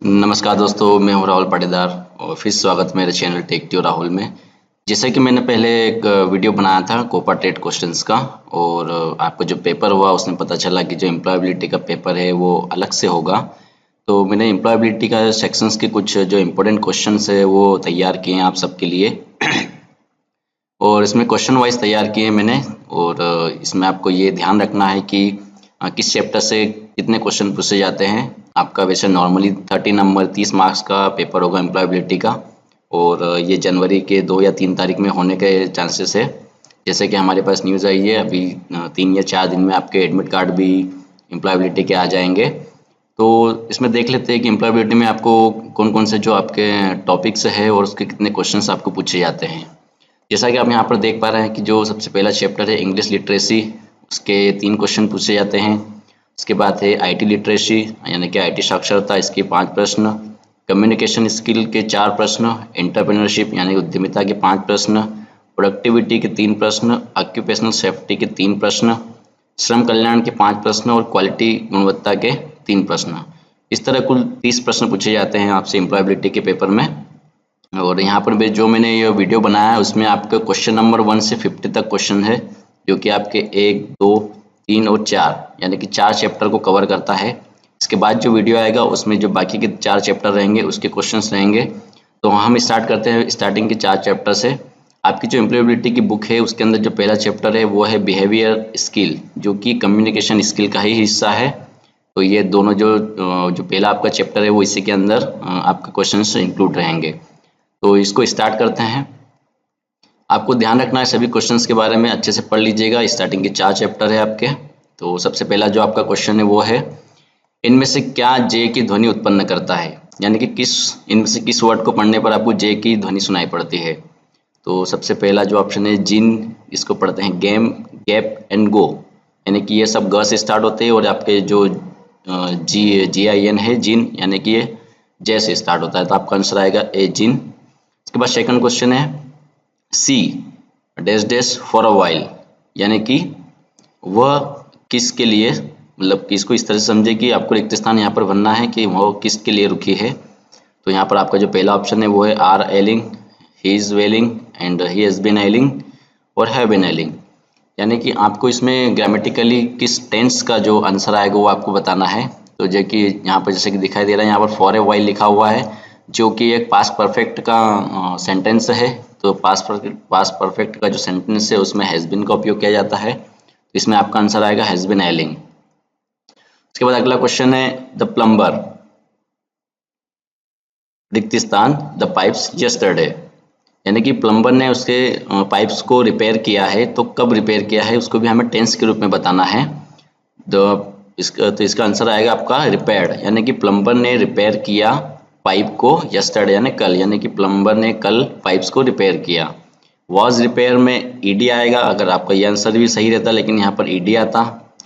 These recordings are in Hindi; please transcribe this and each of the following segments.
नमस्कार दोस्तों, मैं हूं राहुल पाटीदार और फिर स्वागत मेरे चैनल टेक ट्यू राहुल में। जैसे कि मैंने पहले एक वीडियो बनाया था कोपा टेट क्वेश्चंस का, और आपका जो पेपर हुआ उसमें पता चला कि जो एम्प्लॉयबिलिटी का पेपर है वो अलग से होगा। तो मैंने एम्प्लॉयबिलिटी का सेक्शंस के कुछ जो इम्पोर्टेंट क्वेश्चंस है वो तैयार किए हैं आप सबके लिए और इसमें क्वेश्चन वाइज तैयार किए मैंने। और इसमें आपको ये ध्यान रखना है कि किस चैप्टर से कितने क्वेश्चन पूछे जाते हैं। आपका वैसे नॉर्मली 30 नंबर 30 मार्क्स का पेपर होगा एम्प्लॉयबिलिटी का, और ये जनवरी के 2 या 3 तारीख में होने के चांसेस है। जैसे कि हमारे पास न्यूज़ आई है अभी 3 या 4 दिन में आपके एडमिट कार्ड भी एम्प्लॉयबिलिटी के आ जाएंगे। तो इसमें देख लेते हैं कि एम्प्लॉयबिलिटी में आपको कौन कौन से जो आपके टॉपिक्स है और उसके कितने क्वेश्चन आपको पूछे जाते हैं। जैसा कि आप यहाँ पर देख पा रहे हैं कि जो सबसे पहला चैप्टर है इंग्लिश लिटरेसी, उसके 3 क्वेश्चन पूछे जाते हैं। उसके बाद है आईटी लिटरेसी यानी कि आईटी साक्षरता, इसके 5 प्रश्न। कम्युनिकेशन स्किल के 4 प्रश्न। एंटरप्रेन्योरशिप यानी उद्यमिता के 5 प्रश्न। प्रोडक्टिविटी के 3 प्रश्न। ऑक्यूपेशनल सेफ्टी के 3 प्रश्न। श्रम कल्याण के 5 प्रश्न और क्वालिटी गुणवत्ता के 3 प्रश्न। इस तरह कुल 30 प्रश्न पूछे जाते हैं आपसे एम्प्लॉयबिलिटी के पेपर में। और यहाँ पर जो मैंने ये वीडियो बनाया है उसमें आपका क्वेश्चन नंबर 1 से 50 तक क्वेश्चन है, जो कि आपके 1, 2, 3 और 4 यानी कि 4 चैप्टर को कवर करता है। इसके बाद जो वीडियो आएगा उसमें जो बाकी के 4 चैप्टर रहेंगे उसके क्वेश्चंस रहेंगे। तो हम स्टार्ट करते हैं स्टार्टिंग के 4 चैप्टर से। आपकी जो एम्प्लॉयबिलिटी की बुक है उसके अंदर जो पहला चैप्टर है वो है बिहेवियर स्किल, जो कि कम्युनिकेशन स्किल का ही हिस्सा है। तो ये दोनों जो पहला आपका चैप्टर है वो इसी के अंदर आपके क्वेश्चन इंक्लूड रहेंगे। तो इसको स्टार्ट करते हैं। आपको ध्यान रखना है सभी क्वेश्चंस के बारे में अच्छे से पढ़ लीजिएगा। स्टार्टिंग के 4 चैप्टर है आपके। तो सबसे पहला जो आपका क्वेश्चन है वो है, इनमें से क्या जे की ध्वनि उत्पन्न करता है, यानी कि इनमें से किस वर्ड को पढ़ने पर आपको जे की ध्वनि सुनाई पड़ती है। तो सबसे पहला जो ऑप्शन है जिन, इसको पढ़ते हैं गेम, गैप एंड गो, यानी कि ये सब ग से स्टार्ट होते हैं और आपके जो GIN है जिन, यानी कि ये जे से स्टार्ट होता है। तो आपका आंसर आएगा ए जिन। इसके बाद सेकंड क्वेश्चन है C dash dash for a while, यानी कि वह किसके लिए, मतलब कि इसको इस तरह से समझे कि आपको रिक्त स्थान यहाँ पर भरना है कि वह किसके लिए रुकी है। तो यहाँ पर आपका जो पहला ऑप्शन है वो है are ailing, he is wailing and he has been ailing और हैव बीन एलिंग, यानी कि आपको इसमें ग्रामेटिकली किस टेंस का जो आंसर आएगा वो आपको बताना है। तो जो कि यहाँ पर जैसे कि दिखाई दे रहा है यहाँ पर फॉर ए वाइल लिखा हुआ है, जो कि एक पास्ट परफेक्ट का सेंटेंस है। तो पास्ट परफेक्ट का जो सेंटेंस है उसमें हैज़ बीन का उपयोग किया जाता है। तो इसमें आपका आंसर आएगा हैज़ बीन एलिंग। उसके बाद अगला क्वेश्चन है द प्लम्बर, रिक्त स्थान द पाइप्स यस्टरडे, यानी कि प्लम्बर ने उसके पाइप्स को रिपेयर किया है। तो कब रिपेयर किया है उसको भी हमें टेंस के रूप में बताना है। तो इसका आंसर आएगा आपका रिपेयर्ड, यानी कि प्लम्बर ने रिपेयर किया पाइप को यस्टरडे यानी कल, यानी कि प्लम्बर ने कल पाइप्स को रिपेयर किया। वाज रिपेयर में ईडी आएगा, अगर आपका ये आंसर भी सही रहता लेकिन यहाँ पर ईडी आता।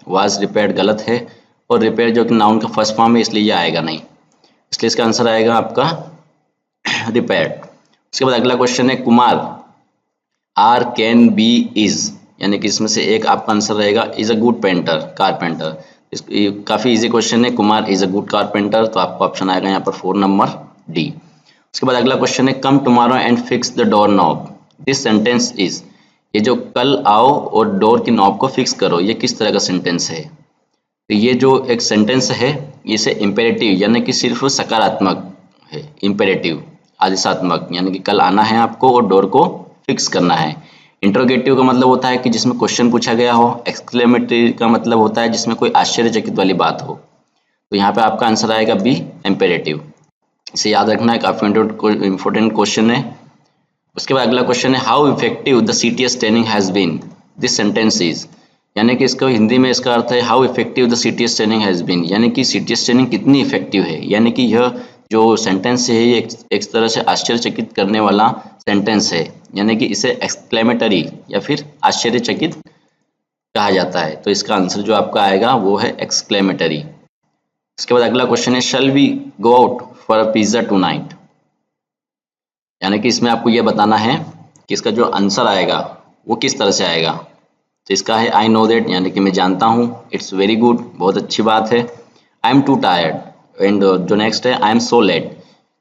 वाज रिपेयर्ड गलत है, और रिपेयर जो कि नाउन का फर्स्ट फॉर्म है इसलिए ये आएगा नहीं, इसलिए इसका आंसर आएगा आपका रिपेयर्ड। उसके बाद अगला क्वेश्चन है Kumar, are can be is, यानी कि इसमें से एक आपका आंसर रहेगा is a good painter, carpenter. काफ़ी इजी क्वेश्चन है, Kumar is a good carpenter, तो आपका ऑप्शन आएगा यहाँ पर 4 नंबर डी। उसके बाद अगला क्वेश्चन है come tomorrow and fix the door knob, this sentence is, ये जो कल आओ और डोर की नॉब को फिक्स करो ये किस तरह का सेंटेंस है। तो ये जो एक सेंटेंस है इसे इम्पेरेटिव यानी कि सिर्फ सकारात्मक है, इम्पेरेटिव आदेशात्मक, यानी कि कल आना है आपको और डोर को फिक्स करना है। इंट्रोगेटिव का मतलब होता है कि जिसमें क्वेश्चन पूछा गया हो। एक्सक्लेमेटरी का मतलब होता है जिसमें कोई आश्चर्यचकित वाली बात हो। तो यहाँ पे आपका आंसर आएगा बी इम्पेरेटिव, इसे याद रखना है, काफ़ी इंपॉर्टेंट क्वेश्चन है। उसके बाद अगला क्वेश्चन है how effective the CTS training has been, this sentence is, यानी कि इसको हिंदी में इसका अर्थ है how effective the CTS training has been, यानी कि CTS ट्रेनिंग कितनी इफेक्टिव है। यानी कि यह जो सेंटेंस है ये एक तरह से आश्चर्यचकित करने वाला सेंटेंस है, यानी कि इसे एक्सक्लेमेटरी या फिर आश्चर्यचकित कहा जाता है। तो इसका आंसर जो आपका आएगा वो है एक्सक्लेमेटरी। इसके बाद अगला क्वेश्चन है shall we go out for a pizza tonight, यानी कि इसमें आपको ये बताना है कि इसका जो आंसर आएगा वो किस तरह से आएगा। तो इसका है आई नो दैट, यानी कि मैं जानता हूँ। इट्स वेरी गुड, बहुत अच्छी बात है। I am to tired, and जो नेक्स्ट है आई एम सो लेट।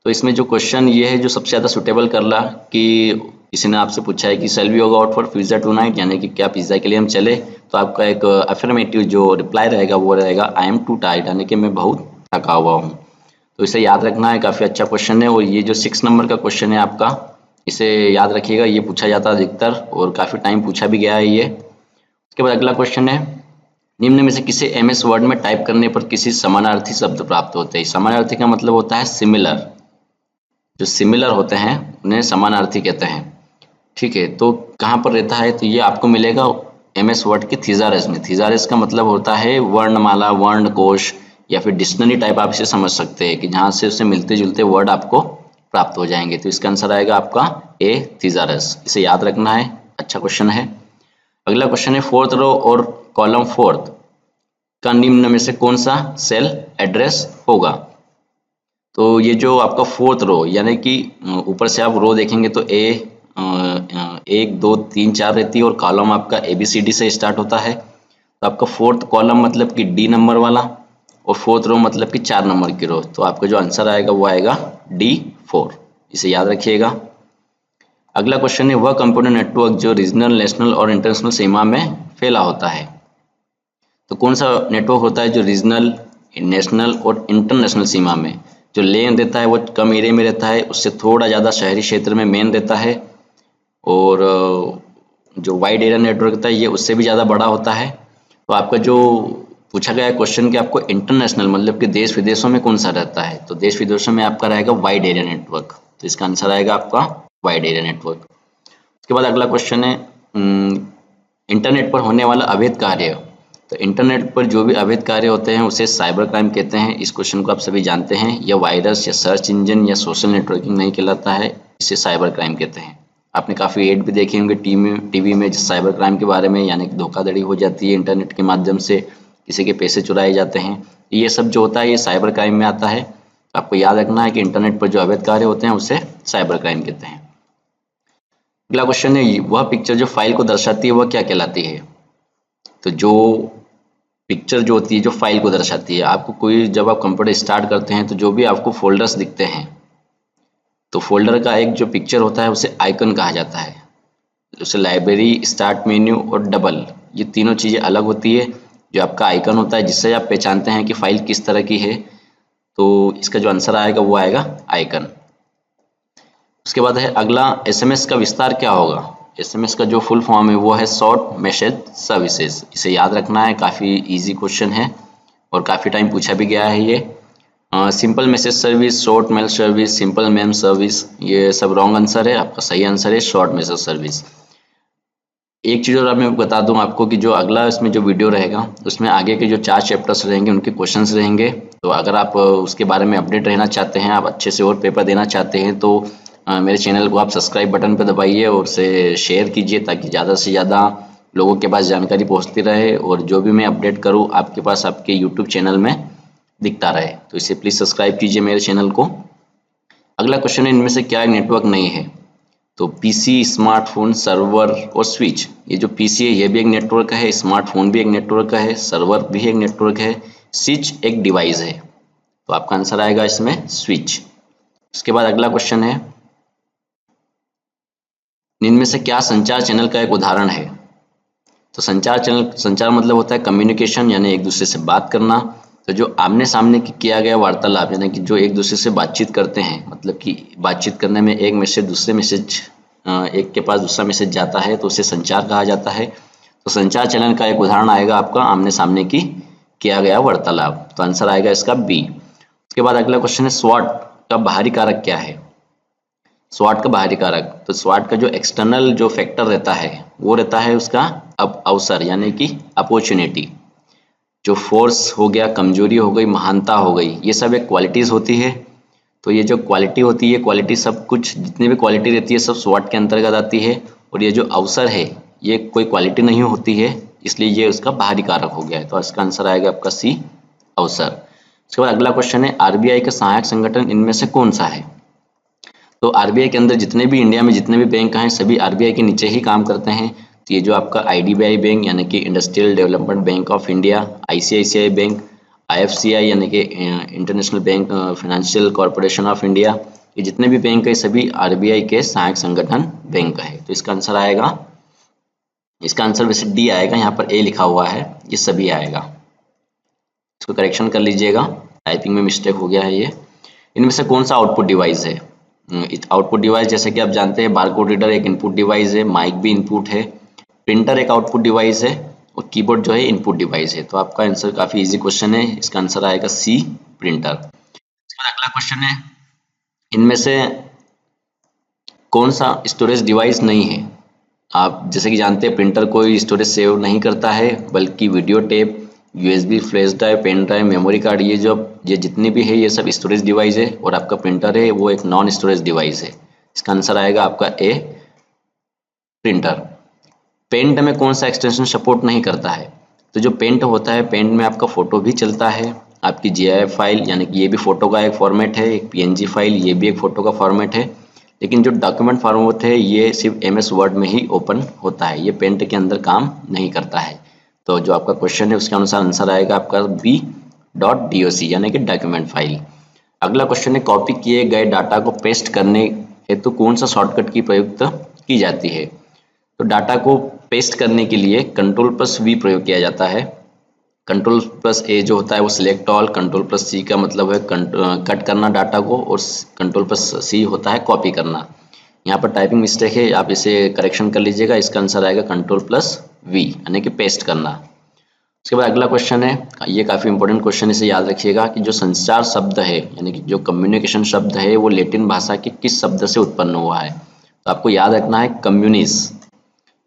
तो इसमें जो क्वेश्चन ये है जो सबसे ज़्यादा सुटेबल कर रहा कि किसी ने आपसे पूछा है कि shall we go out for pizza tonight, यानी कि क्या पिज़्ज़ा के लिए हम चले, तो आपका एक अफर्मेटिव जो रिप्लाई रहेगा वो रहेगा आई एम टू टायर्ड, यानी कि मैं बहुत थका हुआ हूँ। तो इसे याद रखना है, काफ़ी अच्छा क्वेश्चन है। और ये जो 6 नंबर का क्वेश्चन है आपका, इसे याद रखिएगा, ये पूछा जाता है अधिकतर और काफ़ी टाइम पूछा भी गया है ये। उसके बाद अगला क्वेश्चन है निम्न में से किसे एमएस वर्ड में टाइप करने पर किसी समानार्थी शब्द प्राप्त होते हैं। समानार्थी का मतलब होता है सिमिलर, जो सिमिलर होते हैं उन्हें समानार्थी कहते हैं। ठीक है, तो कहाँ पर रहता है, तो ये आपको मिलेगा एमएस वर्ड के थीसारस में। थीसारस का मतलब होता है वर्णमाला, वर्णकोश या फिर डिक्शनरी टाइप आप इसे समझ सकते हैं कि जहाँ से उससे मिलते जुलते वर्ड आपको प्राप्त हो जाएंगे। तो इसका आंसर आएगा आपका ए थीसारस। इसे याद रखना है, अच्छा क्वेश्चन है। अगला क्वेश्चन है फोर्थ रो और कॉलम फोर्थ का निम्न में से कौन सा सेल एड्रेस होगा। तो ये जो आपका फोर्थ रो, यानी कि ऊपर से आप रो देखेंगे तो ए 1 2 3 4 रहती है और कॉलम आपका ABCD से स्टार्ट होता है। तो आपका फोर्थ कॉलम मतलब कि D नंबर वाला और फोर्थ रो मतलब कि 4 नंबर की रो। तो आपका जो आंसर आएगा वो आएगा D4। इसे याद रखिएगा। अगला क्वेश्चन है वह कंप्यूटर नेटवर्क जो रीजनल, नेशनल और इंटरनेशनल सीमा में फैला होता है। तो कौन सा नेटवर्क होता है जो रीजनल, नेशनल और इंटरनेशनल सीमा में, जो लेन रहता है वो कम एरिया में रहता है, उससे थोड़ा ज़्यादा शहरी क्षेत्र में मेन रहता है, और जो वाइड एरिया नेटवर्क रहता है ये उससे भी ज़्यादा बड़ा होता है। तो आपका जो पूछा गया क्वेश्चन कि आपको इंटरनेशनल मतलब कि देश विदेशों में कौन सा रहता है, तो देश विदेशों में आपका रहेगा वाइड एरिया नेटवर्क। तो इसका आंसर आएगा आपका वाइड एरिया नेटवर्क। उसके बाद अगला क्वेश्चन है इंटरनेट पर होने वाला अवैध कार्य। तो इंटरनेट पर जो भी अवैध कार्य होते हैं उसे साइबर क्राइम कहते हैं। इस क्वेश्चन को आप सभी जानते हैं। यह वायरस या सर्च इंजन या सोशल नेटवर्किंग नहीं कहलाता है, इसे साइबर क्राइम कहते हैं। आपने काफ़ी एड भी देखे होंगे टीवी में साइबर क्राइम के बारे में, यानी कि धोखाधड़ी हो जाती है इंटरनेट के माध्यम से, किसी के पैसे चुराए जाते हैं। ये सब जो होता है ये साइबर क्राइम में आता है। आपको याद रखना है कि इंटरनेट पर जो अवैध कार्य होते हैं उसे साइबर क्राइम कहते हैं। अगला क्वेश्चन है वह पिक्चर जो फाइल को दर्शाती है वह क्या कहलाती है। तो जो पिक्चर जो होती है जो फाइल को दर्शाती है, आपको कोई जब आप कंप्यूटर स्टार्ट करते हैं तो जो भी आपको फोल्डर्स दिखते हैं, तो फोल्डर का एक जो पिक्चर होता है उसे आइकन कहा जाता है। उसे लाइब्रेरी, स्टार्ट मेन्यू और डबल, ये तीनों चीज़ें अलग होती है। जो आपका आइकन होता है जिससे आप पहचानते हैं कि फाइल किस तरह की है, तो इसका जो आंसर आएगा वो आएगा आइकन। उसके बाद है अगला SMS का विस्तार क्या होगा। SMS का जो फुल फॉर्म है वो है शॉर्ट मैसेज सर्विसेज। इसे याद रखना है, काफ़ी इजी क्वेश्चन है और काफ़ी टाइम पूछा भी गया है ये। Simple message service, short mail service, simple mail service, ये सब रॉन्ग आंसर है। आपका सही आंसर है शॉर्ट मैसेज सर्विस। एक चीज़ और मैं बता दूं आपको कि जो अगला इसमें जो वीडियो रहेगा उसमें आगे के जो 4 चैप्टर्स रहेंगे उनके क्वेश्चंस रहेंगे। तो अगर आप उसके बारे में अपडेट रहना चाहते हैं, आप अच्छे से और पेपर देना चाहते हैं, तो मेरे चैनल को आप सब्सक्राइब बटन पर दबाइए और उसे शेयर कीजिए ताकि ज़्यादा से ज़्यादा लोगों के पास जानकारी पहुँचती रहे और जो भी मैं अपडेट करूँ आपके पास आपके यूट्यूब चैनल में दिखता रहे। तो इसे प्लीज़ सब्सक्राइब कीजिए मेरे चैनल को। अगला क्वेश्चन है इनमें से क्या एक नेटवर्क नहीं है। तो पीसी, स्मार्टफोन, सर्वर और स्विच। ये जो पीसी है ये भी एक नेटवर्क है, स्मार्टफोन भी एक नेटवर्क है, सर्वर भी एक नेटवर्क है, स्विच एक डिवाइस है। तो आपका आंसर आएगा इसमें स्विच। उसके बाद अगला क्वेश्चन है इनमें से क्या संचार चैनल का एक उदाहरण है। तो संचार चैनल, संचार मतलब होता है कम्युनिकेशन, यानी एक दूसरे से बात करना। तो जो आमने सामने की किया गया वार्तालाप, यानी कि जो एक दूसरे से बातचीत करते हैं, मतलब कि बातचीत करने में एक मैसेज दूसरे मैसेज, एक के पास दूसरा मैसेज जाता है तो उसे संचार कहा जाता है। तो संचार चैनल का एक उदाहरण आएगा आपका आमने सामने की किया गया वार्तालाप। तो आंसर आएगा इसका बी। उसके बाद अगला क्वेश्चन है स्वॉट का बाहरी कारक क्या है। स्वॉट का बाहरी कारक, तो स्वॉट का जो एक्सटर्नल जो फैक्टर रहता है वो रहता है उसका अवसर, यानी कि अपॉर्चुनिटी। जो फोर्स हो गया, कमजोरी हो गई, महानता हो गई, ये सब एक क्वालिटीज़ होती है। तो ये जो क्वालिटी होती है, क्वालिटी सब कुछ जितनी भी क्वालिटी रहती है सब स्वॉट के अंतर्गत आती है। और ये जो अवसर है ये कोई क्वालिटी नहीं होती है, इसलिए ये उसका बाहरी कारक हो गया है। तो इसका आंसर आएगा आपका सी, अवसर। उसके बाद अगला क्वेश्चन है आरबीआई का सहायक संगठन इनमें से कौन सा है। तो आरबीआई के अंदर जितने भी इंडिया में जितने भी बैंक हैं सभी आरबीआई के नीचे ही काम करते हैं। तो ये जो आपका आईडीबीआई बैंक यानी कि industrial development bank of India, ICICI bank, IFCI यानी कि international bank financial corporation of India, ये जितने भी बैंक है सभी RBI के सहायक संगठन बैंक है। तो इसका आंसर आएगा, इसका आंसर वैसे डी आएगा, यहाँ पर ए लिखा हुआ है, ये सभी आएगा। इसको करेक्शन कर लीजिएगा, टाइपिंग में मिस्टेक हो गया है ये। इनमें से कौन सा आउटपुट डिवाइस है? आउटपुट डिवाइस जैसे कि आप जानते हैं बारकोड रीडर एक इनपुट डिवाइस है, माइक भी इनपुट है, प्रिंटर एक आउटपुट डिवाइस है और कीबोर्ड जो है इनपुट डिवाइस है। तो आपका आंसर काफ़ी इजी क्वेश्चन है, इसका आंसर आएगा सी, प्रिंटर। इसके बाद अगला क्वेश्चन है, इनमें से कौन सा स्टोरेज डिवाइस नहीं है? आप जैसे कि जानते हैं प्रिंटर कोई स्टोरेज सेव नहीं करता है, बल्कि video tape, USB flash drive, pen drive, memory card, ये जितनी भी है ये सब स्टोरेज डिवाइस है, और आपका प्रिंटर है वो एक नॉन स्टोरेज डिवाइस है। इसका आंसर आएगा आपका ए, प्रिंटर। पेंट में कौन सा एक्सटेंशन सपोर्ट नहीं करता है? तो जो पेंट होता है, पेंट में आपका फोटो भी चलता है, आपकी GIF फाइल यानी कि ये भी फोटो का एक फॉर्मेट है, एक PNG फाइल ये भी एक फोटो का फॉर्मेट है, लेकिन जो डॉक्यूमेंट फॉर्मेट है ये सिर्फ MS वर्ड में ही ओपन होता है, ये पेंट के अंदर काम नहीं करता है। तो जो आपका क्वेश्चन है उसके अनुसार आंसर आएगा आपका B.doc यानी कि डॉक्यूमेंट फाइल। अगला क्वेश्चन है, कॉपी किए गए डाटा को पेस्ट करने हेतु कौन सा शॉर्टकट की प्रयुक्त की जाती है? तो डाटा को पेस्ट करने के लिए Ctrl+V प्रयोग किया जाता है। Ctrl+A जो होता है वो सिलेक्ट ऑल, Ctrl+C का मतलब है कट करना डाटा को, और Ctrl+C होता है कॉपी करना। यहाँ पर टाइपिंग मिस्टेक है, आप इसे करेक्शन कर लीजिएगा। इसका आंसर आएगा Ctrl+V यानी कि पेस्ट करना। उसके बाद अगला क्वेश्चन है, ये काफ़ी इंपॉर्टेंट क्वेश्चन, इसे याद रखिएगा कि जो संचार शब्द है यानी कि जो कम्युनिकेशन शब्द है वो लैटिन भाषा के किस शब्द से उत्पन्न हुआ है? तो आपको याद रखना है कम्युनिस,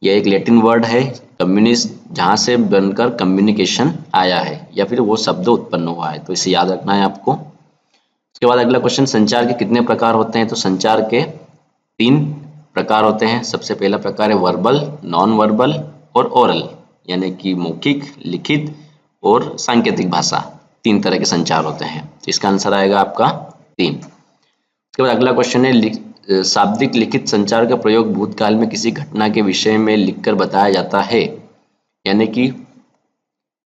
यह एक लैटिन वर्ड है कम्युनिस, जहाँ से बनकर कम्युनिकेशन आया है या फिर वो शब्द उत्पन्न हुआ है, तो इसे याद रखना है आपको। उसके बाद अगला क्वेश्चन, संचार के कितने प्रकार होते हैं? तो संचार के 3 प्रकार होते हैं। सबसे पहला प्रकार है वर्बल, नॉन वर्बल और ओरल, यानी कि मौखिक, लिखित और सांकेतिक भाषा, 3 तरह के संचार होते हैं। तो इसका आंसर आएगा आपका 3। उसके बाद अगला क्वेश्चन है, शाब्दिक लिखित संचार का प्रयोग भूतकाल में किसी घटना के विषय में लिखकर बताया जाता है, यानी कि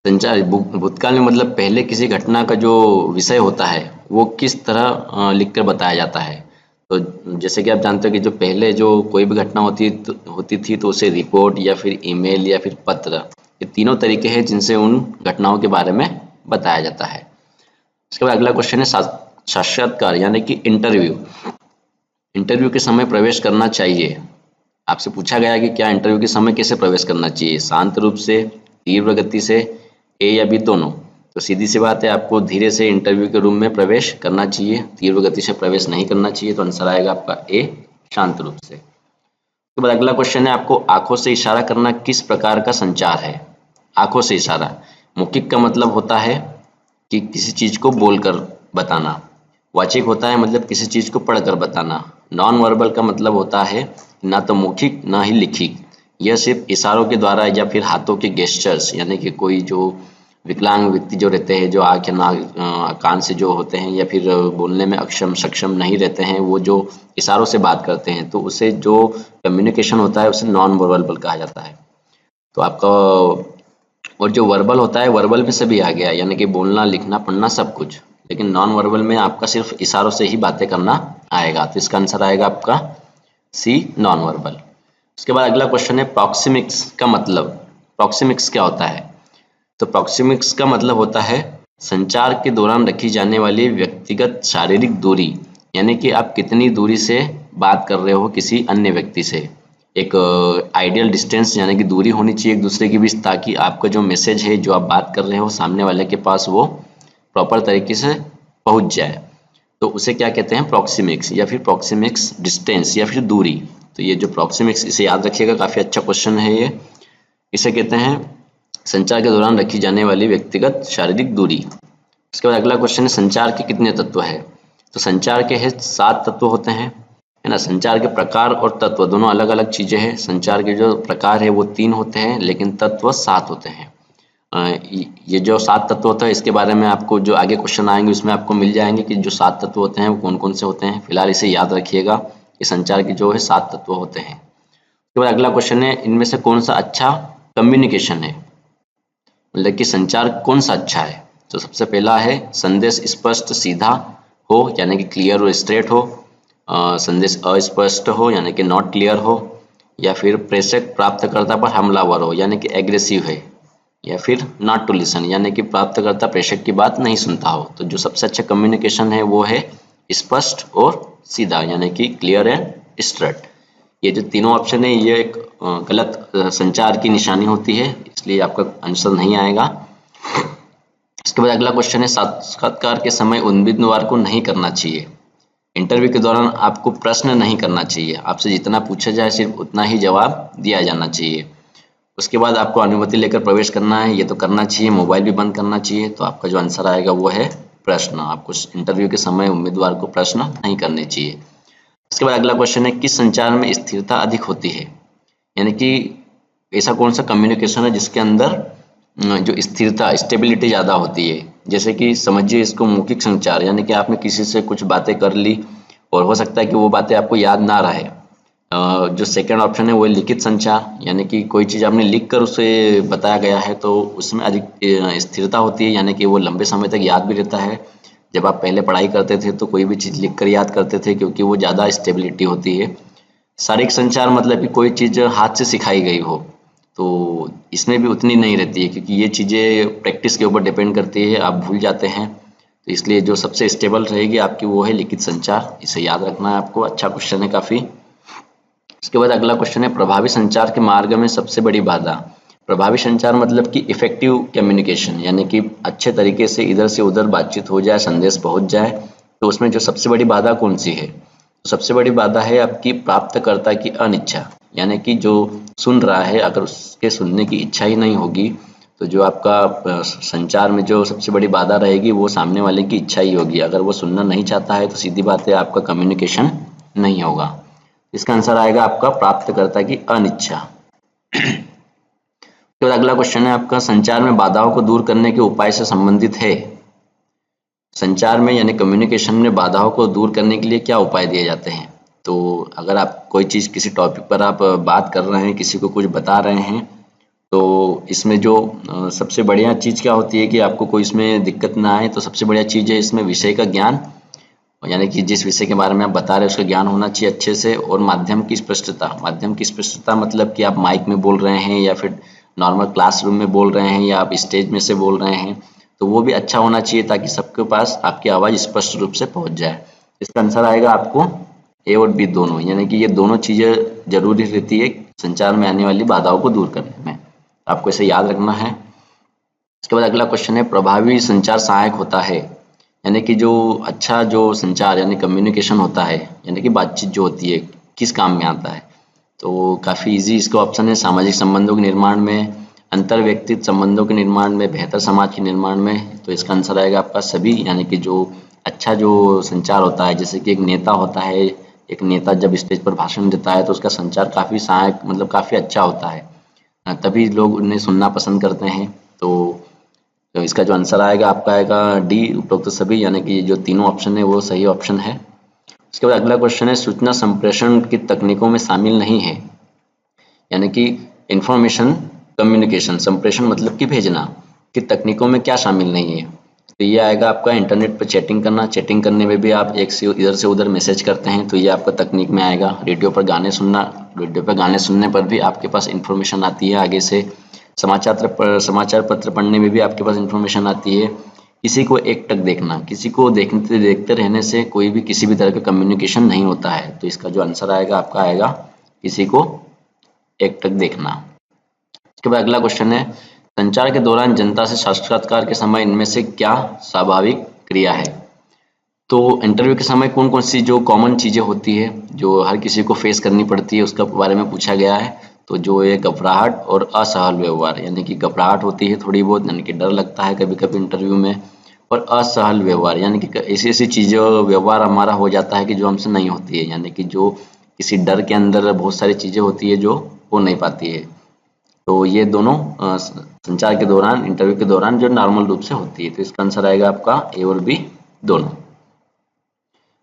संचार भूतकाल में मतलब पहले किसी घटना का जो विषय होता है वो किस तरह लिखकर बताया जाता है। तो जैसे कि आप जानते हो कि जो पहले जो कोई भी घटना होती थी तो उसे रिपोर्ट या फिर ईमेल या फिर पत्र, ये तीनों तरीके हैं जिनसे उन घटनाओं के बारे में बताया जाता है। उसके बाद अगला क्वेश्चन है, साक्षात्कार यानी कि इंटरव्यू के समय प्रवेश करना चाहिए। आपसे पूछा गया कि क्या इंटरव्यू के समय कैसे प्रवेश करना चाहिए, शांत रूप से, तीव्र गति से, ए या बी दोनों? तो सीधी सी बात है, आपको धीरे से इंटरव्यू के रूम में प्रवेश करना चाहिए, तीव्र गति से प्रवेश नहीं करना चाहिए। तो आंसर आएगा आपका ए, शांत रूप से। उसके बाद अगला क्वेश्चन है, आपको आंखों से इशारा करना किस प्रकार का संचार है? आंखों से इशारा, मौखिक का मतलब होता है कि किसी चीज को बोलकर बताना, वाचिक होता है मतलब किसी चीज को पढ़कर बताना, नॉन वर्बल का मतलब होता है ना तो मौखिक ना ही लिखित, यह सिर्फ इशारों के द्वारा या फिर हाथों के गेस्चर्स, यानी कि कोई जो विकलांग व्यक्ति जो रहते हैं, जो आँख या नाक कान से जो होते हैं या फिर बोलने में सक्षम नहीं रहते हैं, वो जो इशारों से बात करते हैं तो उसे जो कम्युनिकेशन होता है उसे नॉन वर्बल कहा जाता है। तो आपका और जो वर्बल होता है, वर्बल में से भी आ गया, यानी कि बोलना, लिखना, पढ़ना सब कुछ, लेकिन नॉन वर्बल में आपका सिर्फ इशारों से ही बातें करना आएगा। तो इसका आंसर आएगा आपका सी, नॉन वर्बल। उसके बाद अगला क्वेश्चन है, प्रॉक्सिमिक्स का मतलब, प्रॉक्सिमिक्स क्या होता है? तो प्रॉक्सिमिक्स का मतलब होता है संचार के दौरान रखी जाने वाली व्यक्तिगत शारीरिक दूरी, यानी कि आप कितनी दूरी से बात कर रहे हो किसी अन्य व्यक्ति से। एक आइडियल डिस्टेंस यानी कि दूरी होनी चाहिए एक दूसरे के बीच, ताकि आपका जो मैसेज है जो आप बात कर रहे हो सामने वाले के पास वो प्रॉपर तरीके से पहुंच जाए। तो उसे क्या कहते हैं? प्रॉक्सिमिक्स या फिर प्रॉक्सिमिक्स डिस्टेंस या फिर दूरी। तो ये जो प्रॉक्सिमिक्स, इसे याद रखिएगा, काफ़ी अच्छा क्वेश्चन है ये। इसे कहते हैं संचार के दौरान रखी जाने वाली व्यक्तिगत शारीरिक दूरी। उसके बाद अगला क्वेश्चन है, संचार के कितने तत्व है? तो संचार के 7 तत्व होते हैं, है ना। संचार के प्रकार और तत्व दोनों अलग अलग चीजें हैं। संचार के जो प्रकार है वो 3 होते हैं, लेकिन तत्व 7 होते हैं। ये जो 7 तत्व होता है इसके बारे में आपको जो आगे क्वेश्चन आएंगे उसमें आपको मिल जाएंगे कि जो 7 तत्व होते हैं वो कौन कौन से होते हैं। फिलहाल इसे याद रखिएगा कि संचार के जो है 7 तत्व होते हैं। उसके बाद अगला क्वेश्चन है, इनमें से कौन सा अच्छा कम्युनिकेशन है, मतलब कि संचार कौन सा अच्छा है? तो सबसे पहला है संदेश स्पष्ट सीधा हो यानी कि क्लियर और स्ट्रेट हो, संदेश अस्पष्ट हो यानी कि नॉट क्लियर हो, या फिर प्रेषक प्राप्तकर्ता पर हमलावर हो यानी कि एग्रेसिव है, या फिर नॉट टू लिसन यानी कि प्राप्तकर्ता प्रेषक की बात नहीं सुनता हो। तो जो सबसे अच्छा कम्युनिकेशन है वो है स्पष्ट और सीधा यानी कि क्लियर एंड स्ट्रेट। ये जो तीनों ऑप्शन है ये एक गलत संचार की निशानी होती है, इसलिए आपका आंसर नहीं आएगा। इसके बाद अगला क्वेश्चन है साक्षात्कार के समय उम्मीदवार को नहीं करना चाहिए। इंटरव्यू के दौरान आपको प्रश्न नहीं करना चाहिए, आपसे जितना पूछा जाए सिर्फ उतना ही जवाब दिया जाना चाहिए। उसके बाद आपको अनुमति लेकर प्रवेश करना है, ये तो करना चाहिए, मोबाइल भी बंद करना चाहिए। तो आपका जो आंसर आएगा वो है प्रश्न। आपको इंटरव्यू के समय उम्मीदवार को प्रश्न नहीं करने चाहिए। इसके बाद अगला क्वेश्चन है किस संचार में स्थिरता अधिक होती है, यानी कि ऐसा कौन सा कम्युनिकेशन है जिसके अंदर जो स्थिरता स्टेबिलिटी ज़्यादा होती है। जैसे कि समझिए इसको मौखिक संचार, यानी कि आपने किसी से कुछ बातें कर ली और हो सकता है कि वो बातें आपको याद ना रहे। जो सेकंड ऑप्शन है वो है लिखित संचार, यानी कि कोई चीज़ आपने लिख कर उसे बताया गया है तो उसमें अधिक स्थिरता होती है, यानी कि वो लंबे समय तक याद भी रहता है। जब आप पहले पढ़ाई करते थे तो कोई भी चीज़ लिख कर याद करते थे क्योंकि वो ज़्यादा स्टेबिलिटी होती है। शारीरिक संचार मतलब कि कोई चीज़ हाथ से सिखाई गई हो, तो इसमें भी उतनी नहीं रहती है क्योंकि ये चीज़ें प्रैक्टिस के ऊपर डिपेंड करती है, आप भूल जाते हैं। तो इसलिए जो सबसे स्टेबल रहेगी आपकी वो है लिखित संचार, इसे याद रखना है आपको। अच्छा क्वेश्चन है काफ़ी। इसके बाद अगला क्वेश्चन है प्रभावी संचार के मार्ग में सबसे बड़ी बाधा। प्रभावी संचार मतलब कि इफेक्टिव कम्युनिकेशन, यानी कि अच्छे तरीके से इधर से उधर बातचीत हो जाए, संदेश पहुंच जाए। तो उसमें जो सबसे बड़ी बाधा कौन सी है? तो सबसे बड़ी बाधा है आपकी प्राप्तकर्ता की अनिच्छा, यानी कि जो सुन रहा है अगर उसके सुनने की इच्छा ही नहीं होगी तो जो आपका संचार में जो सबसे बड़ी बाधा रहेगी वो सामने वाले की इच्छा ही होगी। अगर वो सुनना नहीं चाहता है तो सीधी बात है आपका कम्युनिकेशन नहीं होगा। इसका आंसर आएगा आपका प्राप्तकर्ता की अनिच्छा। तो अगला क्वेश्चन है आपका संचार में बाधाओं को दूर करने के उपाय से संबंधित है। संचार में यानी कम्युनिकेशन में बाधाओं को दूर करने के लिए क्या उपाय दिए जाते हैं? तो अगर आप कोई चीज़ किसी टॉपिक पर आप बात कर रहे हैं, किसी को कुछ बता रहे हैं, तो इसमें जो सबसे बढ़िया चीज़ क्या होती है कि आपको कोई इसमें दिक्कत ना आए। तो सबसे बढ़िया चीज़ है इसमें विषय का ज्ञान, यानी कि जिस विषय के बारे में आप बता रहे हैं उसका ज्ञान होना चाहिए अच्छे से। और माध्यम की स्पष्टता, माध्यम की स्पष्टता मतलब कि आप माइक में बोल रहे हैं या फिर नॉर्मल क्लासरूम में बोल रहे हैं या आप स्टेज में से बोल रहे हैं, तो वो भी अच्छा होना चाहिए ताकि सबके पास आपकी आवाज़ स्पष्ट रूप से पहुंच जाए। इसका आंसर आएगा आपको ए और बी दोनों, यानी कि ये दोनों चीज़ें जरूरी रहती है संचार में आने वाली बाधाओं को दूर करने में। आपको इसे याद रखना है। इसके बाद अगला क्वेश्चन है प्रभावी संचार सहायक होता है, यानी कि जो अच्छा जो संचार यानी कम्युनिकेशन होता है, यानी कि बातचीत जो होती है, किस काम में आता है? तो काफ़ी इजी इसका ऑप्शन है सामाजिक संबंधों के निर्माण में, अंतर व्यक्तिगत संबंधों के निर्माण में, बेहतर समाज के निर्माण में। तो इसका आंसर आएगा आपका सभी, यानी कि जो अच्छा जो संचार होता है, जैसे कि एक नेता होता है, एक नेता जब स्टेज पर भाषण देता है तो उसका संचार काफ़ी सहायक मतलब काफ़ी अच्छा होता है, तभी लोग उन्हें सुनना पसंद करते हैं। तो इसका जो आंसर आएगा आपका आएगा डी उपरोक्त सभी, यानी कि जो तीनों ऑप्शन है वो सही ऑप्शन है। उसके बाद अगला क्वेश्चन है सूचना संप्रेषण की तकनीकों में शामिल नहीं है, यानी कि इंफॉर्मेशन कम्युनिकेशन संप्रेषण मतलब कि भेजना की तकनीकों में क्या शामिल नहीं है? तो ये आएगा आपका इंटरनेट पर चैटिंग करना। चैटिंग करने में भी आप एक से इधर से उधर मैसेज करते हैं तो ये आपका तकनीक में आएगा। रेडियो पर गाने सुनना, रेडियो पर गाने सुनने पर भी आपके पास इंफॉर्मेशन आती है आगे से। समाचार पत्र पढ़ने में भी आपके पास इंफॉर्मेशन आती है। किसी को एकटक देखना, किसी को देखते रहने से कोई भी किसी भी तरह का कम्युनिकेशन नहीं होता है। तो इसका जो आंसर आएगा आपका आएगा किसी को एकटक देखना। इसके बाद अगला क्वेश्चन है संचार के दौरान जनता से साक्षात्कार के समय इनमें से क्या स्वाभाविक क्रिया है? तो इंटरव्यू के समय कौन कौन सी जो कॉमन चीज़ें होती है जो हर किसी को फेस करनी पड़ती है उसका बारे में पूछा गया है। तो जो है घबराहट और असहल व्यवहार, यानी कि घबराहट होती है थोड़ी बहुत, यानी कि डर लगता है कभी कभी इंटरव्यू में। और असहल व्यवहार यानी कि ऐसी ऐसी चीज़ें व्यवहार हमारा हो जाता है कि जो हमसे नहीं होती है, यानी कि जो किसी डर के अंदर बहुत सारी चीज़ें होती है जो हो नहीं पाती है। तो ये दोनों संचार के दौरान इंटरव्यू के दौरान जो नॉर्मल रूप से होती है। तो इसका आंसर आएगा आपका ए और बी दोनों।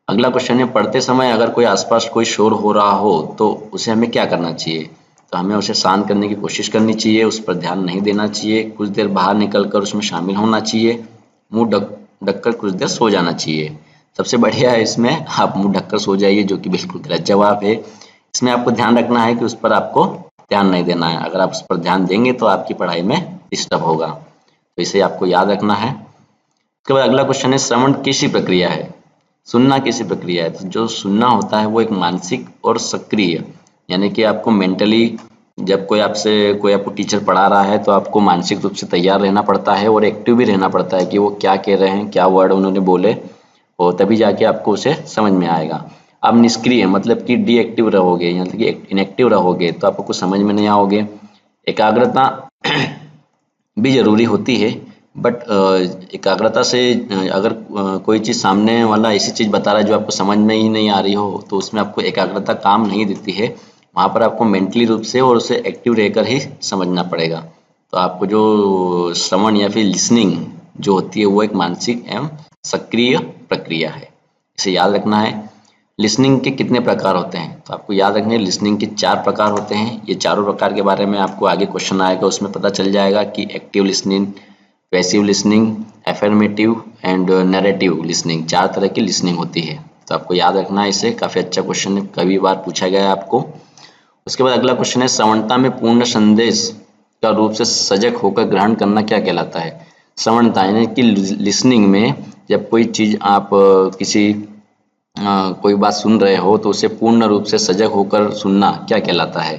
अगला क्वेश्चन है पढ़ते समय अगर कोई आसपास कोई शोर हो रहा हो तो उसे हमें क्या करना चाहिए? तो हमें उसे शांत करने की कोशिश करनी चाहिए, उस पर ध्यान नहीं देना चाहिए, कुछ देर बाहर निकलकर उसमें शामिल होना चाहिए, मुंह ढक कर कुछ देर सो जाना चाहिए। सबसे बढ़िया है इसमें आप मुंह ढककर सो जाइए, जो कि बिल्कुल गलत जवाब है। इसमें आपको ध्यान रखना है कि उस पर आपको ध्यान नहीं देना है। अगर आप उस पर ध्यान देंगे तो आपकी पढ़ाई में डिस्टर्ब होगा, तो इसे आपको याद रखना है। उसके बाद अगला क्वेश्चन है, श्रवण कैसी प्रक्रिया है? सुनना कैसी प्रक्रिया है? तो जो सुनना होता है वो एक मानसिक और सक्रिय, यानी कि आपको मेंटली, जब कोई आपको टीचर पढ़ा रहा है तो आपको मानसिक रूप से तैयार रहना पड़ता है और एक्टिव भी रहना पड़ता है कि वो क्या कह रहे हैं, क्या वर्ड उन्होंने बोले, और तभी जाके आपको उसे समझ में आएगा। आप निष्क्रिय मतलब कि डीएक्टिव रहोगे, यानी कि इनएक्टिव रहोगे तो आपको कुछ समझ में नहीं आओगे। एकाग्रता भी जरूरी होती है, बट एकाग्रता से अगर कोई चीज़ सामने वाला ऐसी चीज़ बता रहा है जो आपको समझ में ही नहीं आ रही हो, तो उसमें आपको एकाग्रता काम नहीं देती है। वहाँ पर आपको मेंटली रूप से और उसे एक्टिव रहकर ही समझना पड़ेगा। तो आपको जो श्रवण या फिर लिसनिंग जो होती है वो एक मानसिक एवं सक्रिय प्रक्रिया है, इसे याद रखना है। लिसनिंग के कितने प्रकार होते हैं? तो आपको याद रखना है लिसनिंग के 4 प्रकार होते हैं। ये चारों प्रकार के बारे में आपको आगे क्वेश्चन आएगा, उसमें पता चल जाएगा कि active listening, passive listening, affirmative and narrative listening, 4 तरह की लिसनिंग होती है। तो आपको याद रखना है इसे, काफ़ी अच्छा क्वेश्चन है, कई बार पूछा गया है आपको। उसके बाद अगला क्वेश्चन है, श्रवणता में पूर्ण संदेश का रूप से सजग होकर ग्रहण करना क्या कहलाता है? श्रवणता यानी कि लिसनिंग में जब कोई चीज़ आप कोई बात सुन रहे हो तो उसे पूर्ण रूप से सजग होकर सुनना क्या कहलाता है?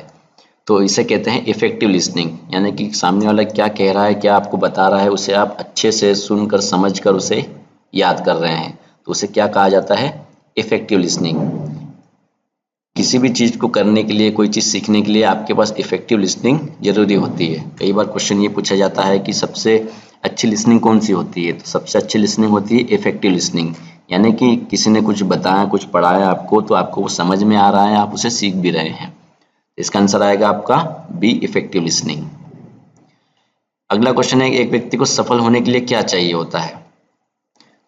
तो इसे कहते हैं इफेक्टिव लिसनिंग, यानी कि सामने वाला क्या कह रहा है, क्या आपको बता रहा है, उसे आप अच्छे से सुनकर समझकर उसे याद कर रहे हैं, तो उसे क्या कहा जाता है? Effective listening. किसी भी चीज़ को करने के लिए, कोई चीज़ सीखने के लिए आपके पास इफेक्टिव लिसनिंग जरूरी होती है। कई बार क्वेश्चन ये पूछा जाता है कि सबसे अच्छी लिसनिंग कौन सी होती है? तो सबसे अच्छी लिसनिंग होती है इफेक्टिव लिसनिंग, यानी कि किसी ने कुछ बताया, कुछ पढ़ाया आपको, तो आपको वो समझ में आ रहा है, आप उसे सीख भी रहे हैं। इसका आंसर आएगा आपका बी, इफेक्टिव लिसनिंग। अगला क्वेश्चन है, एक व्यक्ति को सफल होने के लिए क्या चाहिए होता है?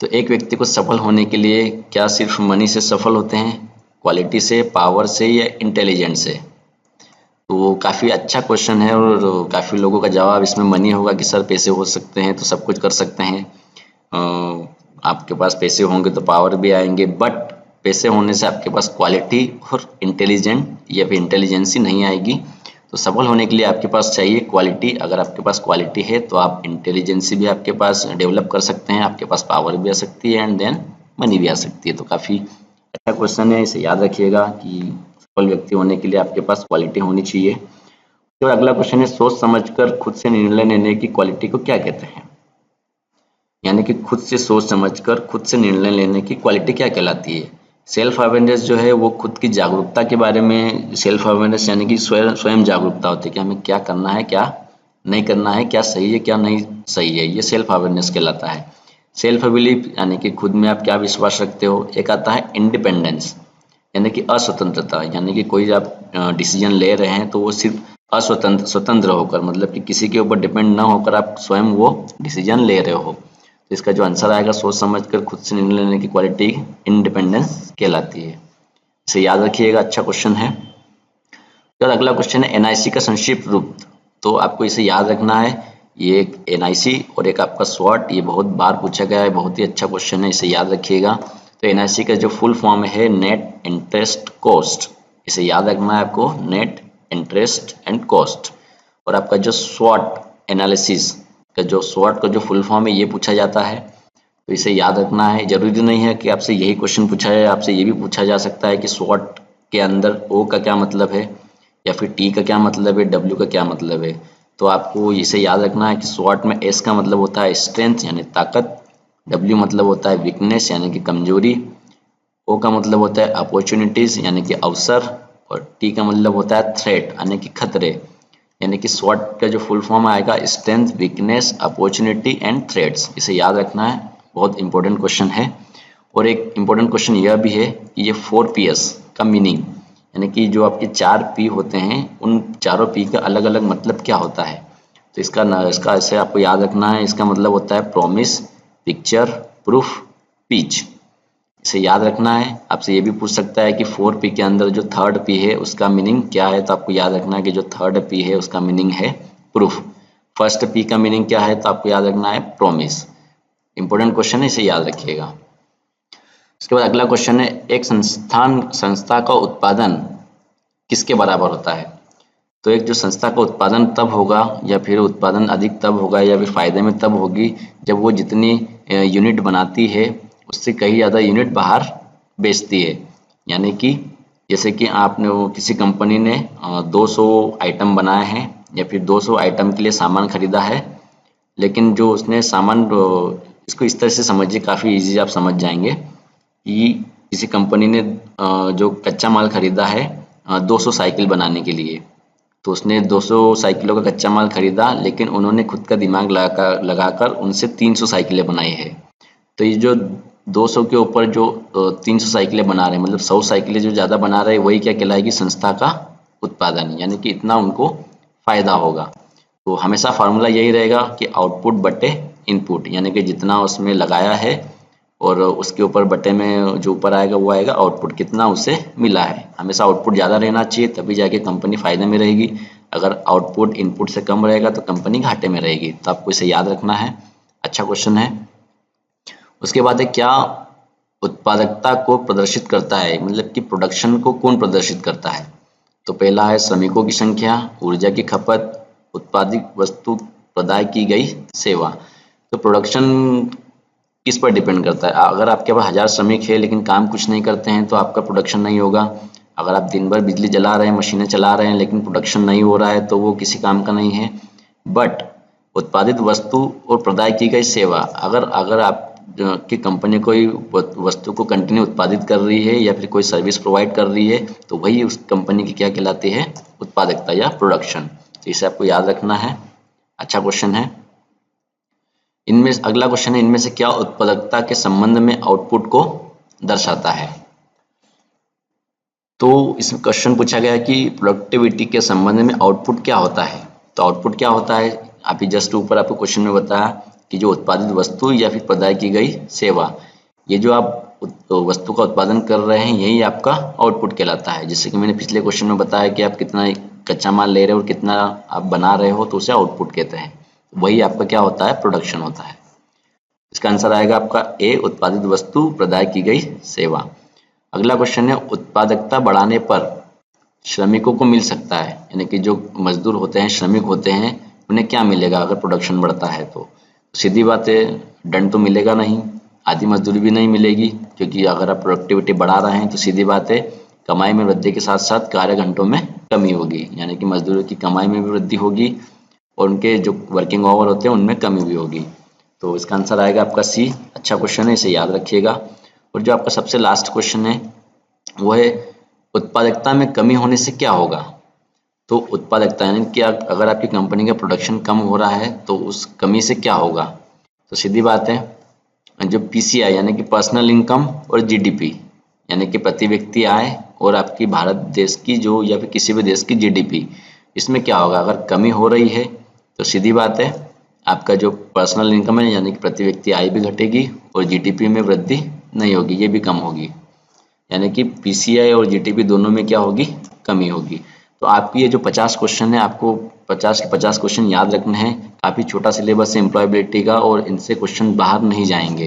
तो एक व्यक्ति को सफल होने के लिए क्या सिर्फ मनी से सफल होते हैं, क्वालिटी से, पावर से, या इंटेलिजेंस से? तो काफ़ी अच्छा क्वेश्चन है और काफ़ी लोगों का जवाब इसमें मनी होगा कि सर पैसे हो सकते हैं तो सब कुछ कर सकते हैं, आपके पास पैसे होंगे तो पावर भी आएंगे, बट पैसे होने से आपके पास क्वालिटी और इंटेलिजेंट या फिर इंटेलिजेंसी नहीं आएगी। तो सफल होने के लिए आपके पास चाहिए क्वालिटी। अगर आपके पास क्वालिटी है तो आप इंटेलिजेंसी भी आपके पास डेवलप कर सकते हैं, आपके पास पावर भी आ सकती है एंड देन मनी भी आ सकती है। तो काफ़ी अच्छा क्वेश्चन है, इसे याद रखिएगा कि सफल व्यक्ति होने के लिए आपके पास क्वालिटी होनी चाहिए। तो अगला क्वेश्चन है, सोच समझकर खुद से निर्णय लेने की क्वालिटी को क्या कहते हैं? यानी कि खुद से सोच समझकर खुद से निर्णय लेने की क्वालिटी क्या कहलाती है? सेल्फ अवेयरनेस जो है वो खुद की जागरूकता के बारे में, सेल्फ अवेयरनेस यानी कि स्वयं जागरूकता होती है कि हमें क्या करना है, क्या नहीं करना है, क्या सही है, क्या नहीं सही है, ये सेल्फ अवेयरनेस कहलाता है। सेल्फ बिलीफ यानी कि खुद में आप क्या विश्वास रखते हो। एक आता है इंडिपेंडेंस, यानी कि अस्वतंत्रता, यानी कि कोई आप डिसीजन ले रहे हैं तो वो सिर्फ स्वतंत्र होकर, मतलब कि किसी के ऊपर डिपेंड ना होकर आप स्वयं वो डिसीजन ले रहे हो। तो इसका जो आंसर आएगा, सोच समझकर खुद से निर्णय लेने की क्वालिटी इंडिपेंडेंस कहलाती है। इसे याद रखिएगा, अच्छा क्वेश्चन है। तो अगला क्वेश्चन है, एनआईसी का संक्षिप्त रूप। तो आपको इसे याद रखना है, ये एक एनआईसी और एक आपका स्वॉट, ये बहुत बार पूछा गया है, बहुत ही अच्छा क्वेश्चन है, इसे याद रखिएगा। तो एनआईसी का जो फुल फॉर्म है नेट इंटरेस्ट कॉस्ट, इसे याद रखना है आपको, नेट इंटरेस्ट एंड कॉस्ट। और आपका जो स्वॉट एनालिसिस का जो स्वॉट का जो फुल फॉर्म है ये पूछा जाता है, तो इसे याद रखना है। जरूरी नहीं है कि आपसे यही क्वेश्चन पूछा है, आपसे ये भी पूछा जा सकता है कि स्वॉट के अंदर ओ का क्या मतलब है, या फिर टी का क्या मतलब है, डब्ल्यू का क्या मतलब है। तो आपको इसे याद रखना है कि स्वॉट में एस का मतलब होता है स्ट्रेंथ यानी ताकत, डब्ल्यू मतलब होता है वीकनेस यानी कि कमजोरी, ओ का मतलब होता है अपॉर्चुनिटीज यानी कि अवसर, और टी का मतलब होता है थ्रेट यानी कि खतरे। यानी कि स्वॉट का जो फुल फॉर्म आएगा strength, weakness, opportunity and threats, इसे याद रखना है, बहुत इंपॉर्टेंट क्वेश्चन है। और एक इंपॉर्टेंट क्वेश्चन यह भी है कि ये 4Ps का मीनिंग, यानी कि जो आपके 4P होते हैं उन चारों P का अलग अलग मतलब क्या होता है। तो इसका ऐसे आपको याद रखना है, इसका मतलब होता है प्रॉमिस, पिक्चर, प्रूफ, पीच, इसे याद रखना है। आपसे ये भी पूछ सकता है कि 4P के अंदर जो 3rd P है उसका मीनिंग क्या है, तो आपको याद रखना है कि जो 3rd P है उसका मीनिंग है प्रूफ। 1st P का मीनिंग क्या है, तो आपको याद रखना है प्रॉमिस। इंपॉर्टेंट क्वेश्चन है, इसे याद रखिएगा। उसके बाद अगला क्वेश्चन है, एक संस्था का उत्पादन किसके बराबर होता है? तो एक जो संस्था का उत्पादन तब होगा या फिर उत्पादन अधिक तब होगा या फिर फायदे में तब होगी जब वो जितनी यूनिट बनाती है उससे कहीं ज़्यादा यूनिट बाहर बेचती है। यानी कि जैसे कि आपने किसी कंपनी ने 200 आइटम बनाए हैं या फिर 200 आइटम के लिए सामान खरीदा है, लेकिन जो उसने सामान इसको इस तरह से समझिए, काफ़ी इजी आप समझ जाएंगे कि किसी कंपनी ने जो कच्चा माल खरीदा है 200 साइकिल बनाने के लिए, तो उसने 200 साइकिलों का कच्चा माल खरीदा, लेकिन उन्होंने खुद का दिमाग लगाकर उनसे 300 साइकिलें बनाई है। तो ये जो 200 के ऊपर जो 300 साइकिलें बना रहे हैं, मतलब 100 साइकिलें जो ज़्यादा बना रहे हैं, वही क्या कहलाएगी? संस्था का उत्पादन, यानी कि इतना उनको फायदा होगा। तो हमेशा फार्मूला यही रहेगा कि आउटपुट बटे इनपुट, यानी कि जितना उसमें लगाया है और उसके ऊपर बटे में जो ऊपर आएगा वो आएगा आउटपुट, कितना उसे मिला है। हमेशा आउटपुट ज़्यादा रहना चाहिए, तभी जाके कंपनी फायदे में रहेगी। अगर आउटपुट इनपुट से कम रहेगा तो कंपनी घाटे में रहेगी। तो आपको इसे याद रखना है। अच्छा क्वेश्चन है। उसके बाद है, क्या उत्पादकता को प्रदर्शित करता है, मतलब कि प्रोडक्शन को कौन प्रदर्शित करता है? तो पहला है श्रमिकों की संख्या, ऊर्जा की खपत, उत्पादित वस्तु प्रदान की गई सेवा। तो प्रोडक्शन किस पर डिपेंड करता है? अगर आपके पास 1000 श्रमिक है लेकिन काम कुछ नहीं करते हैं तो आपका प्रोडक्शन नहीं होगा। अगर आप दिन भर बिजली जला रहे हैं, मशीनें चला रहे हैं, लेकिन प्रोडक्शन नहीं हो रहा है तो वो किसी काम का नहीं है। बट उत्पादित वस्तु और प्रदान की गई सेवा, अगर आप की कंपनी कोई वस्तु को कंटिन्यू उत्पादित कर रही है या फिर कोई सर्विस प्रोवाइड कर रही है, तो वही उस कंपनी की क्या कहलाती है? उत्पादकता या प्रोडक्शन। तो इसे आपको याद रखना है। अच्छा क्वेश्चन है। इनमें अगला क्वेश्चन है, इनमें से क्या उत्पादकता के संबंध में आउटपुट को दर्शाता है? तो इस क्वेश्चन पूछा गया कि प्रोडक्टिविटी के संबंध में आउटपुट क्या होता है। तो आउटपुट क्या होता है, अभी जस्ट ऊपर आपको क्वेश्चन में बताया कि जो उत्पादित वस्तु या फिर प्रदान की गई सेवा, ये जो आप वस्तु का उत्पादन कर रहे हैं यही आपका आउटपुट कहलाता है। जैसे कि मैंने पिछले क्वेश्चन में बताया कि आप कितना कच्चा माल ले रहे हो और कितना आप बना रहे हो, तो उसे आउटपुट कहते हैं। वही आपका क्या होता है? प्रोडक्शन होता है। इसका आंसर आएगा आपका ए, उत्पादित वस्तु प्रदान की गई सेवा। अगला क्वेश्चन है, उत्पादकता बढ़ाने पर श्रमिकों को मिल सकता है, यानी कि जो मजदूर होते हैं, श्रमिक होते हैं, उन्हें क्या मिलेगा अगर प्रोडक्शन बढ़ता है? तो सीधी बात है, दंड तो मिलेगा नहीं, आधी मजदूरी भी नहीं मिलेगी, क्योंकि अगर आप प्रोडक्टिविटी बढ़ा रहे हैं तो सीधी बात है कमाई में वृद्धि के साथ साथ कार्य घंटों में कमी होगी, यानी कि मजदूरों की कमाई में भी वृद्धि होगी और उनके जो वर्किंग आवर होते हैं उनमें कमी भी होगी। तो इसका आंसर आएगा आपका सी। अच्छा क्वेश्चन है, इसे याद रखिएगा। और जो आपका सबसे लास्ट क्वेश्चन है वो है, उत्पादकता में कमी होने से क्या होगा? तो उत्पादकता यानी कि अगर आपकी कंपनी का प्रोडक्शन कम हो रहा है तो उस कमी से क्या होगा? तो सीधी बात है, जो पीसीआई यानी कि पर्सनल इनकम और जीडीपी यानी कि प्रति व्यक्ति आय और आपकी भारत देश की जो या फिर किसी भी देश की जीडीपी, इसमें क्या होगा? अगर कमी हो रही है तो सीधी बात है आपका जो पर्सनल इनकम है यानी कि प्रति व्यक्ति आय भी घटेगी और जीडीपी में वृद्धि नहीं होगी, ये भी कम होगी। यानी कि पीसीआई और जीडीपी दोनों में क्या होगी? कमी होगी। तो आपकी ये जो 50 क्वेश्चन है, आपको 50 के 50 क्वेश्चन याद रखने हैं। काफ़ी छोटा सिलेबस है एम्प्लॉयबिलिटी का और इनसे क्वेश्चन बाहर नहीं जाएंगे।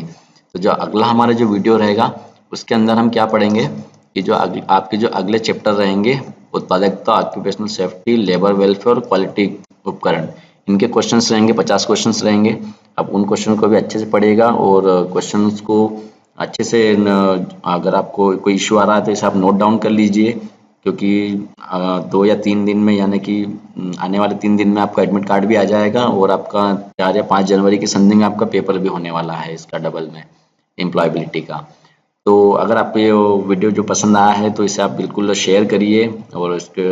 तो जो अगला हमारा जो वीडियो रहेगा उसके अंदर हम क्या पढ़ेंगे कि जो आपके जो अगले चैप्टर रहेंगे, उत्पादकता, ऑक्यूपेशनल सेफ्टी, लेबर वेलफेयर और क्वालिटी उपकरण, इनके क्वेश्चंस रहेंगे, 50 क्वेश्चंस रहेंगे। आप उन क्वेश्चन को भी अच्छे से पढ़िएगा और क्वेश्चंस को अच्छे से अगर आपको कोई इश्यू आ रहा है तो इसे आप नोट डाउन कर लीजिए, क्योंकि 2 या 3 दिन में यानी कि आने वाले 3 दिन में आपका एडमिट कार्ड भी आ जाएगा और आपका 4 या 5 जनवरी के समथिंग आपका पेपर भी होने वाला है इसका डबल में, एम्प्लॉयबिलिटी का। तो अगर आपको ये वीडियो जो पसंद आया है तो इसे आप बिल्कुल शेयर करिए और इसके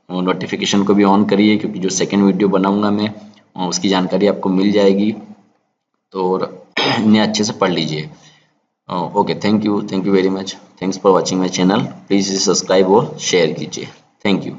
नोटिफिकेशन को भी ऑन करिए, क्योंकि जो सेकेंड वीडियो बनाऊंगा मैं उसकी जानकारी आपको मिल जाएगी। तो इन्हें अच्छे से पढ़ लीजिए। Okay, thank you very much. Thanks for watching my channel. Please subscribe और शेयर कीजिए। Thank you.